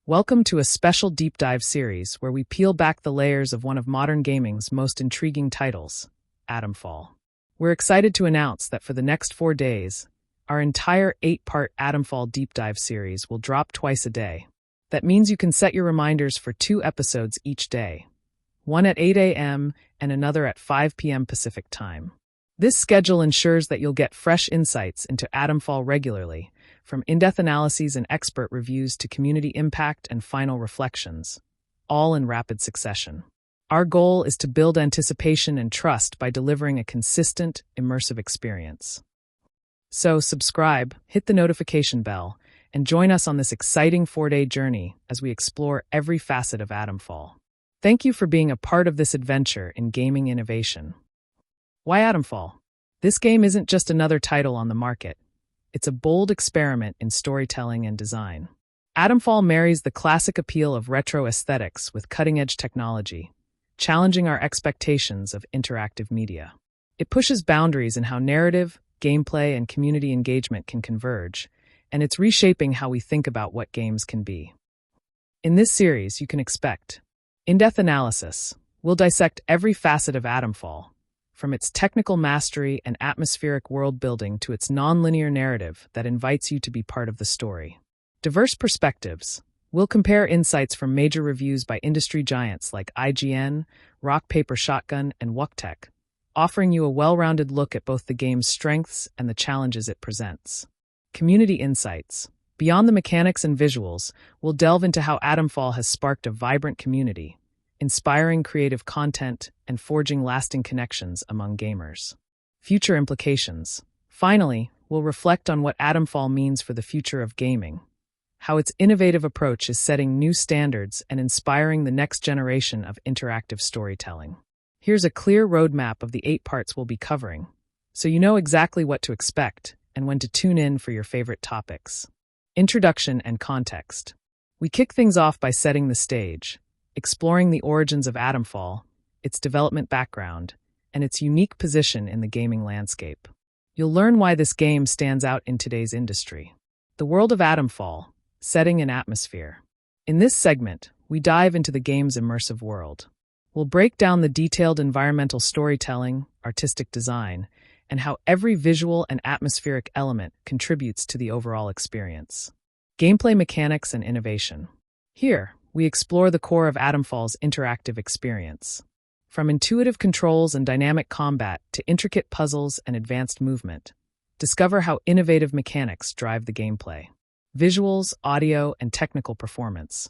Welcome to a special deep dive series where we peel back the layers of one of modern gaming's most intriguing titles, Atomfall. We're excited to announce that for the next 4 days, our entire 8-part Atomfall deep dive series will drop twice a day. That means you can set your reminders for 2 episodes each day, one at 8 a.m. and another at 5 p.m. Pacific Time. This schedule ensures that you'll get fresh insights into Atomfall regularly, from in-depth analyses and expert reviews to community impact and final reflections, all in rapid succession. Our goal is to build anticipation and trust by delivering a consistent, immersive experience. So subscribe, hit the notification bell, and join us on this exciting 4-day journey as we explore every facet of Atomfall. Thank you for being a part of this adventure in gaming innovation. Why Atomfall? This game isn't just another title on the market. It's a bold experiment in storytelling and design. Atomfall marries the classic appeal of retro aesthetics with cutting-edge technology, challenging our expectations of interactive media. It pushes boundaries in how narrative, gameplay, and community engagement can converge, and it's reshaping how we think about what games can be. In this series, you can expect in-depth analysis. We'll dissect every facet of Atomfall, from its technical mastery and atmospheric world-building to its non-linear narrative that invites you to be part of the story. Diverse perspectives. We'll compare insights from major reviews by industry giants like IGN, Rock Paper Shotgun, and Wccftech, offering you a well-rounded look at both the game's strengths and the challenges it presents. Community insights. Beyond the mechanics and visuals, we'll delve into how Atomfall has sparked a vibrant community, inspiring creative content, and forging lasting connections among gamers. Future implications. Finally, we'll reflect on what Atomfall means for the future of gaming, how its innovative approach is setting new standards and inspiring the next generation of interactive storytelling. Here's a clear roadmap of the 8 parts we'll be covering, so you know exactly what to expect and when to tune in for your favorite topics. Introduction and context. We kick things off by setting the stage, exploring the origins of Atomfall, its development background, and its unique position in the gaming landscape. You'll learn why this game stands out in today's industry. The world of Atomfall, setting and atmosphere. In this segment, we dive into the game's immersive world. We'll break down the detailed environmental storytelling, artistic design, and how every visual and atmospheric element contributes to the overall experience. Gameplay mechanics and innovation. Here, we explore the core of Atomfall's interactive experience. From intuitive controls and dynamic combat to intricate puzzles and advanced movement, discover how innovative mechanics drive the gameplay. Visuals, audio, and technical performance.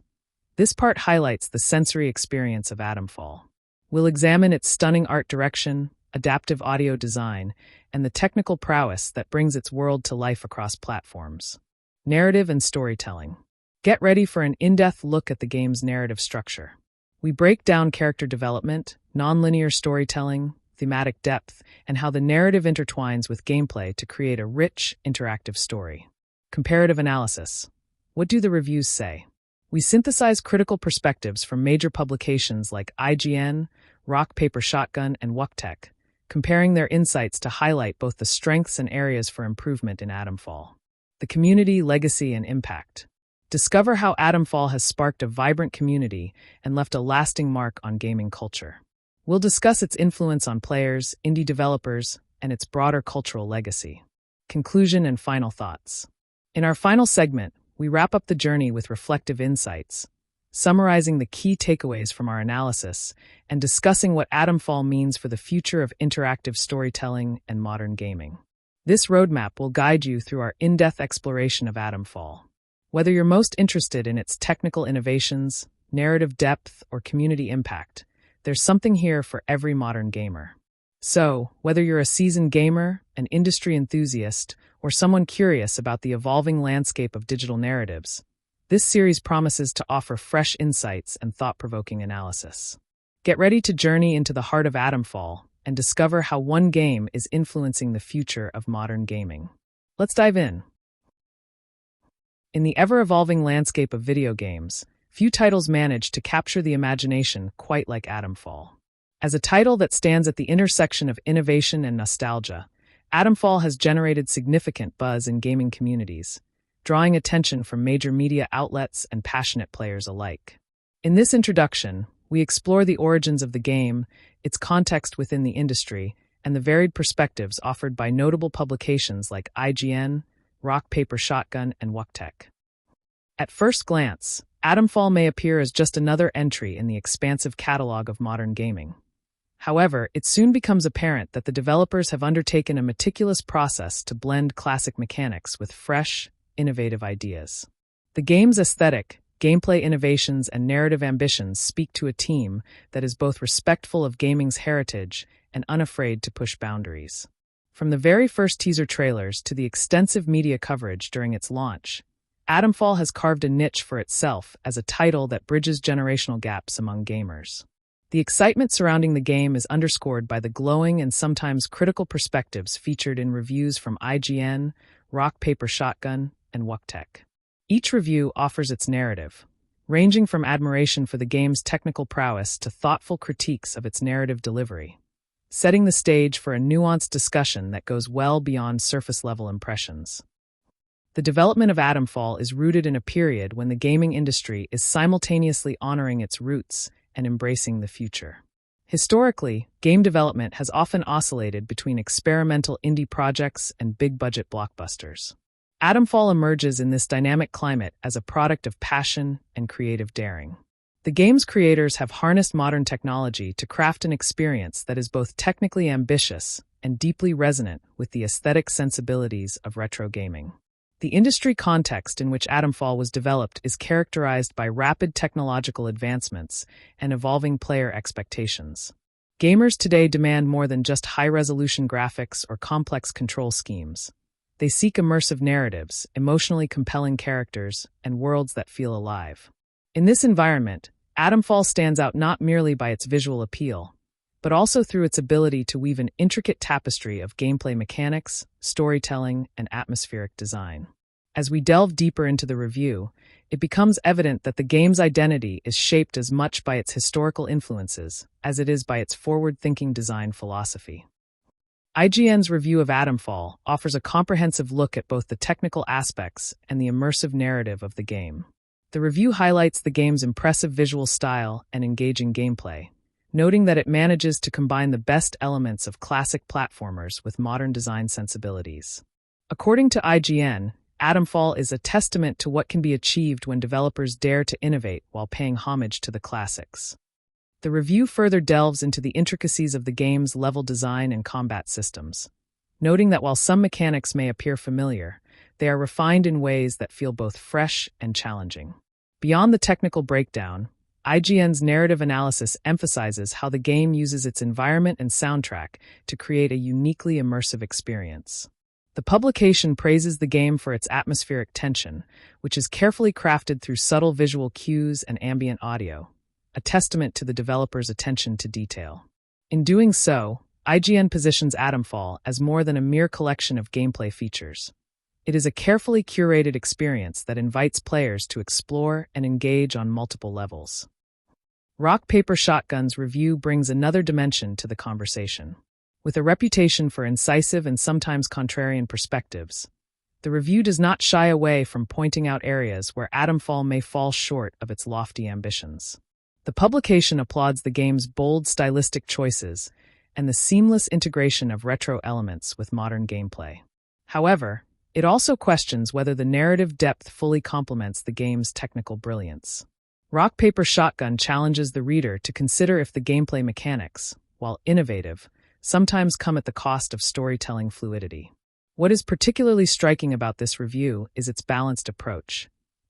This part highlights the sensory experience of Atomfall. We'll examine its stunning art direction, adaptive audio design, and the technical prowess that brings its world to life across platforms. Narrative and storytelling. Get ready for an in-depth look at the game's narrative structure. We break down character development, non-linear storytelling, thematic depth, and how the narrative intertwines with gameplay to create a rich, interactive story. Comparative analysis. What do the reviews say? We synthesize critical perspectives from major publications like IGN, Rock Paper Shotgun, and Wccftech, comparing their insights to highlight both the strengths and areas for improvement in Atomfall. The community, legacy, and impact. Discover how Atomfall has sparked a vibrant community and left a lasting mark on gaming culture. We'll discuss its influence on players, indie developers, and its broader cultural legacy. Conclusion and final thoughts. In our final segment, we wrap up the journey with reflective insights, summarizing the key takeaways from our analysis and discussing what Atomfall means for the future of interactive storytelling and modern gaming. This roadmap will guide you through our in-depth exploration of Atomfall. Whether you're most interested in its technical innovations, narrative depth, or community impact, there's something here for every modern gamer. So, whether you're a seasoned gamer, an industry enthusiast, or someone curious about the evolving landscape of digital narratives, this series promises to offer fresh insights and thought-provoking analysis. Get ready to journey into the heart of Atomfall and discover how one game is influencing the future of modern gaming. Let's dive in. In the ever-evolving landscape of video games, few titles manage to capture the imagination quite like Atomfall. As a title that stands at the intersection of innovation and nostalgia, Atomfall has generated significant buzz in gaming communities, drawing attention from major media outlets and passionate players alike. In this introduction, we explore the origins of the game, its context within the industry, and the varied perspectives offered by notable publications like IGN, Rock Paper Shotgun, and Wccftech. At first glance, Atomfall may appear as just another entry in the expansive catalog of modern gaming. However, it soon becomes apparent that the developers have undertaken a meticulous process to blend classic mechanics with fresh, innovative ideas. The game's aesthetic, gameplay innovations, and narrative ambitions speak to a team that is both respectful of gaming's heritage and unafraid to push boundaries. From the very first teaser trailers to the extensive media coverage during its launch, Atomfall has carved a niche for itself as a title that bridges generational gaps among gamers. The excitement surrounding the game is underscored by the glowing and sometimes critical perspectives featured in reviews from IGN, Rock Paper Shotgun, and Wccftech. Each review offers its narrative, ranging from admiration for the game's technical prowess to thoughtful critiques of its narrative delivery, setting the stage for a nuanced discussion that goes well beyond surface-level impressions. The development of Atomfall is rooted in a period when the gaming industry is simultaneously honoring its roots and embracing the future. Historically, game development has often oscillated between experimental indie projects and big-budget blockbusters. Atomfall emerges in this dynamic climate as a product of passion and creative daring. The game's creators have harnessed modern technology to craft an experience that is both technically ambitious and deeply resonant with the aesthetic sensibilities of retro gaming. The industry context in which Atomfall was developed is characterized by rapid technological advancements and evolving player expectations. Gamers today demand more than just high-resolution graphics or complex control schemes. They seek immersive narratives, emotionally compelling characters, and worlds that feel alive. In this environment, Atomfall stands out not merely by its visual appeal, but also through its ability to weave an intricate tapestry of gameplay mechanics, storytelling, and atmospheric design. As we delve deeper into the review, it becomes evident that the game's identity is shaped as much by its historical influences as it is by its forward-thinking design philosophy. IGN's review of Atomfall offers a comprehensive look at both the technical aspects and the immersive narrative of the game. The review highlights the game's impressive visual style and engaging gameplay, noting that it manages to combine the best elements of classic platformers with modern design sensibilities. According to IGN, Atomfall is a testament to what can be achieved when developers dare to innovate while paying homage to the classics. The review further delves into the intricacies of the game's level design and combat systems, noting that while some mechanics may appear familiar, they are refined in ways that feel both fresh and challenging. Beyond the technical breakdown, IGN's narrative analysis emphasizes how the game uses its environment and soundtrack to create a uniquely immersive experience. The publication praises the game for its atmospheric tension, which is carefully crafted through subtle visual cues and ambient audio, a testament to the developer's attention to detail. In doing so, IGN positions Atomfall as more than a mere collection of gameplay features. It is a carefully curated experience that invites players to explore and engage on multiple levels. Rock Paper Shotgun's review brings another dimension to the conversation. With a reputation for incisive and sometimes contrarian perspectives, the review does not shy away from pointing out areas where Atomfall may fall short of its lofty ambitions. The publication applauds the game's bold stylistic choices and the seamless integration of retro elements with modern gameplay. However, it also questions whether the narrative depth fully complements the game's technical brilliance. Rock Paper Shotgun challenges the reader to consider if the gameplay mechanics, while innovative, sometimes come at the cost of storytelling fluidity. What is particularly striking about this review is its balanced approach.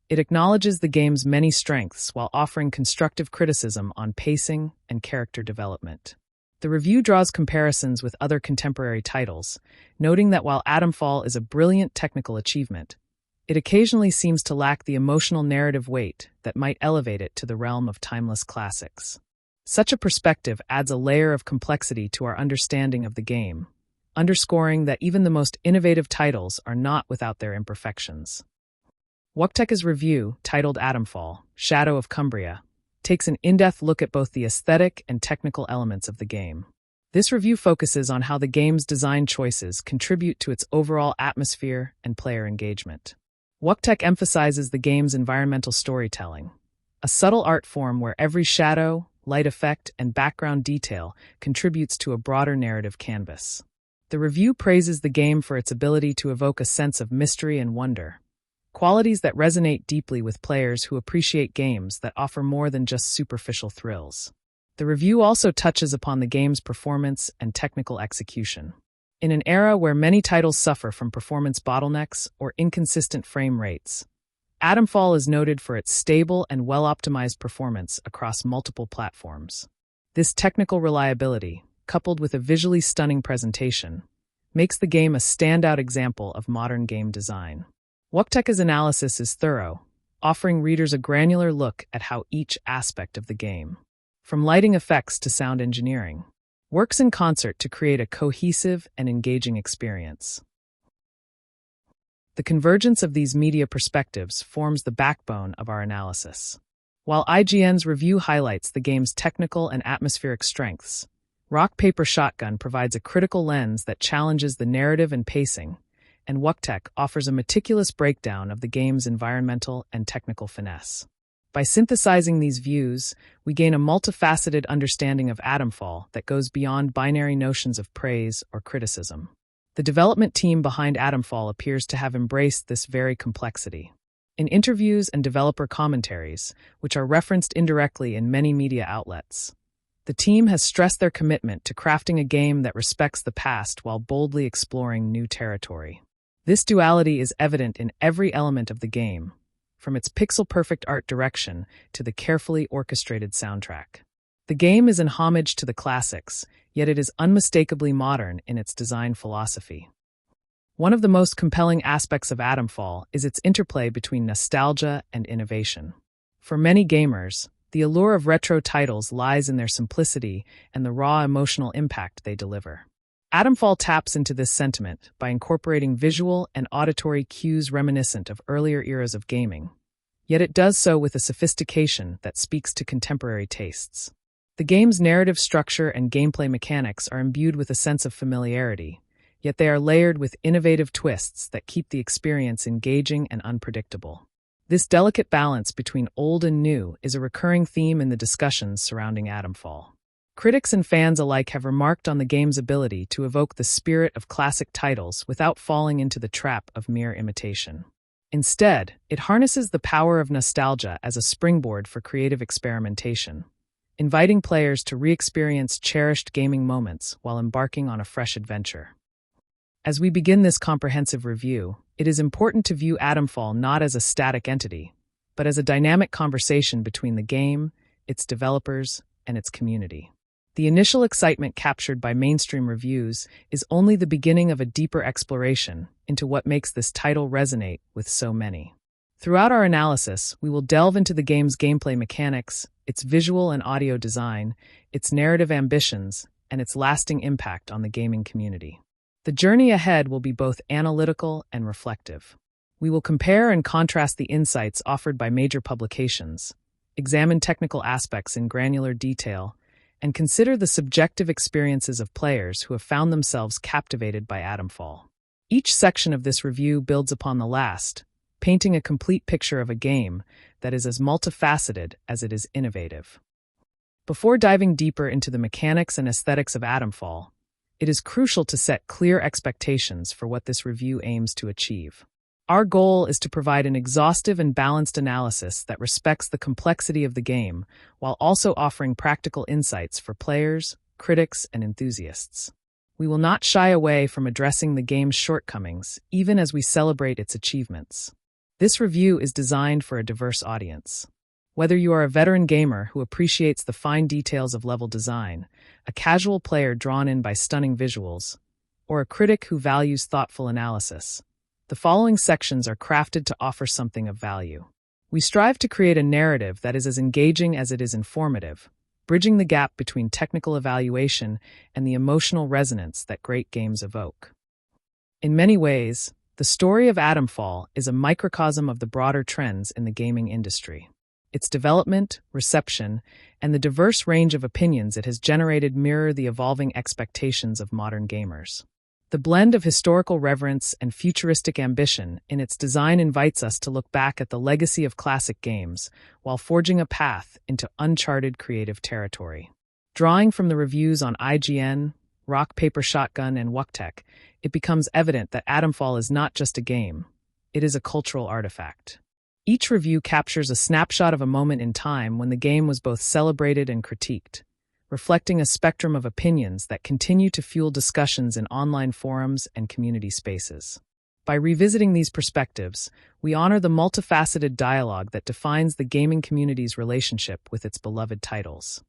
It acknowledges the game's many strengths while offering constructive criticism on pacing and character development. The review draws comparisons with other contemporary titles, noting that while Atomfall is a brilliant technical achievement, it occasionally seems to lack the emotional narrative weight that might elevate it to the realm of timeless classics. Such a perspective adds a layer of complexity to our understanding of the game, underscoring that even the most innovative titles are not without their imperfections. Wccftech's review, titled Atomfall, Shadow of Cumbria, takes an in-depth look at both the aesthetic and technical elements of the game. This review focuses on how the game's design choices contribute to its overall atmosphere and player engagement. Wccftech emphasizes the game's environmental storytelling, a subtle art form where every shadow, light effect, and background detail contributes to a broader narrative canvas. The review praises the game for its ability to evoke a sense of mystery and wonder, qualities that resonate deeply with players who appreciate games that offer more than just superficial thrills. The review also touches upon the game's performance and technical execution. In an era where many titles suffer from performance bottlenecks or inconsistent frame rates, Atomfall is noted for its stable and well-optimized performance across multiple platforms. This technical reliability, coupled with a visually stunning presentation, makes the game a standout example of modern game design. Wccftech's analysis is thorough, offering readers a granular look at how each aspect of the game, from lighting effects to sound engineering, works in concert to create a cohesive and engaging experience. The convergence of these media perspectives forms the backbone of our analysis. While IGN's review highlights the game's technical and atmospheric strengths, Rock Paper Shotgun provides a critical lens that challenges the narrative and pacing, and Wccftech offers a meticulous breakdown of the game's environmental and technical finesse. By synthesizing these views, we gain a multifaceted understanding of Atomfall that goes beyond binary notions of praise or criticism. The development team behind Atomfall appears to have embraced this very complexity. In interviews and developer commentaries, which are referenced indirectly in many media outlets, the team has stressed their commitment to crafting a game that respects the past while boldly exploring new territory. This duality is evident in every element of the game, from its pixel-perfect art direction to the carefully orchestrated soundtrack. The game is an homage to the classics, yet it is unmistakably modern in its design philosophy. One of the most compelling aspects of Atomfall is its interplay between nostalgia and innovation. For many gamers, the allure of retro titles lies in their simplicity and the raw emotional impact they deliver. Atomfall taps into this sentiment by incorporating visual and auditory cues reminiscent of earlier eras of gaming, yet it does so with a sophistication that speaks to contemporary tastes. The game's narrative structure and gameplay mechanics are imbued with a sense of familiarity, yet they are layered with innovative twists that keep the experience engaging and unpredictable. This delicate balance between old and new is a recurring theme in the discussions surrounding Atomfall. Critics and fans alike have remarked on the game's ability to evoke the spirit of classic titles without falling into the trap of mere imitation. Instead, it harnesses the power of nostalgia as a springboard for creative experimentation, inviting players to re-experience cherished gaming moments while embarking on a fresh adventure. As we begin this comprehensive review, it is important to view Atomfall not as a static entity, but as a dynamic conversation between the game, its developers, and its community. The initial excitement captured by mainstream reviews is only the beginning of a deeper exploration into what makes this title resonate with so many. Throughout our analysis, we will delve into the game's gameplay mechanics, its visual and audio design, its narrative ambitions, and its lasting impact on the gaming community. The journey ahead will be both analytical and reflective. We will compare and contrast the insights offered by major publications, examine technical aspects in granular detail, and consider the subjective experiences of players who have found themselves captivated by Atomfall. Each section of this review builds upon the last, painting a complete picture of a game that is as multifaceted as it is innovative. Before diving deeper into the mechanics and aesthetics of Atomfall, it is crucial to set clear expectations for what this review aims to achieve. Our goal is to provide an exhaustive and balanced analysis that respects the complexity of the game, while also offering practical insights for players, critics, and enthusiasts. We will not shy away from addressing the game's shortcomings, even as we celebrate its achievements. This review is designed for a diverse audience. Whether you are a veteran gamer who appreciates the fine details of level design, a casual player drawn in by stunning visuals, or a critic who values thoughtful analysis, the following sections are crafted to offer something of value. We strive to create a narrative that is as engaging as it is informative, bridging the gap between technical evaluation and the emotional resonance that great games evoke. In many ways, the story of Atomfall is a microcosm of the broader trends in the gaming industry. Its development, reception, and the diverse range of opinions it has generated mirror the evolving expectations of modern gamers. The blend of historical reverence and futuristic ambition in its design invites us to look back at the legacy of classic games while forging a path into uncharted creative territory. Drawing from the reviews on IGN, Rock Paper Shotgun, and Wccftech, it becomes evident that Atomfall is not just a game, it is a cultural artifact. Each review captures a snapshot of a moment in time when the game was both celebrated and critiqued, reflecting a spectrum of opinions that continue to fuel discussions in online forums and community spaces. By revisiting these perspectives, we honor the multifaceted dialogue that defines the gaming community's relationship with its beloved titles.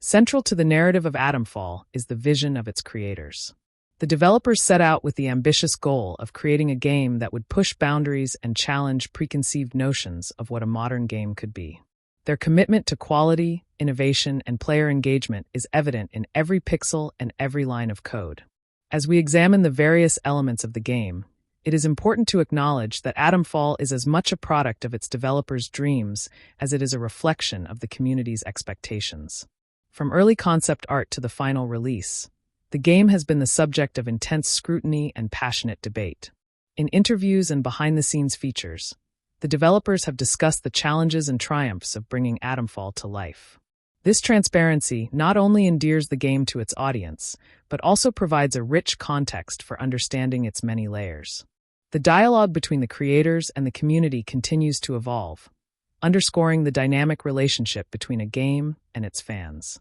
Central to the narrative of Atomfall is the vision of its creators. The developers set out with the ambitious goal of creating a game that would push boundaries and challenge preconceived notions of what a modern game could be. Their commitment to quality, innovation, and player engagement is evident in every pixel and every line of code. As we examine the various elements of the game, it is important to acknowledge that Atomfall is as much a product of its developers' dreams as it is a reflection of the community's expectations. From early concept art to the final release, the game has been the subject of intense scrutiny and passionate debate. In interviews and behind-the-scenes features, the developers have discussed the challenges and triumphs of bringing Atomfall to life. This transparency not only endears the game to its audience, but also provides a rich context for understanding its many layers. The dialogue between the creators and the community continues to evolve, underscoring the dynamic relationship between a game and its fans.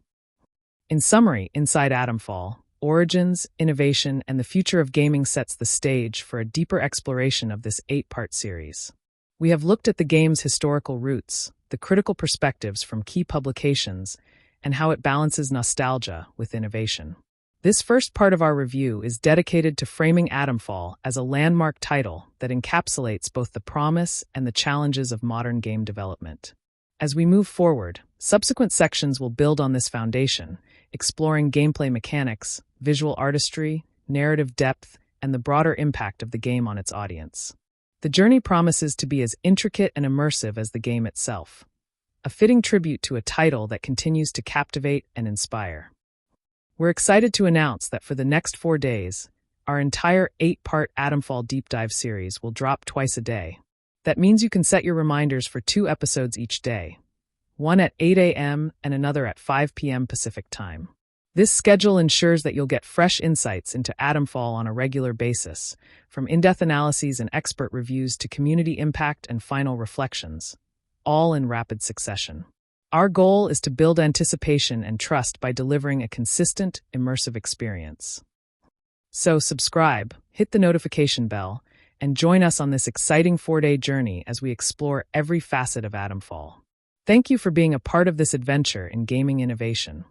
In summary, inside Atomfall, origins, innovation, and the future of gaming sets the stage for a deeper exploration of this 8-part series. We have looked at the game's historical roots, the critical perspectives from key publications, and how it balances nostalgia with innovation. This first part of our review is dedicated to framing Atomfall as a landmark title that encapsulates both the promise and the challenges of modern game development. As we move forward, subsequent sections will build on this foundation, exploring gameplay mechanics, visual artistry, narrative depth, and the broader impact of the game on its audience. The journey promises to be as intricate and immersive as the game itself, a fitting tribute to a title that continues to captivate and inspire. We're excited to announce that for the next 4 days, our entire 8-part Atomfall Deep Dive series will drop twice a day. That means you can set your reminders for 2 episodes each day, one at 8 a.m. and another at 5 p.m. Pacific Time. This schedule ensures that you'll get fresh insights into Atomfall on a regular basis, from in-depth analyses and expert reviews to community impact and final reflections, all in rapid succession. Our goal is to build anticipation and trust by delivering a consistent, immersive experience. So subscribe, hit the notification bell, and join us on this exciting 4-day journey as we explore every facet of Atomfall. Thank you for being a part of this adventure in gaming innovation.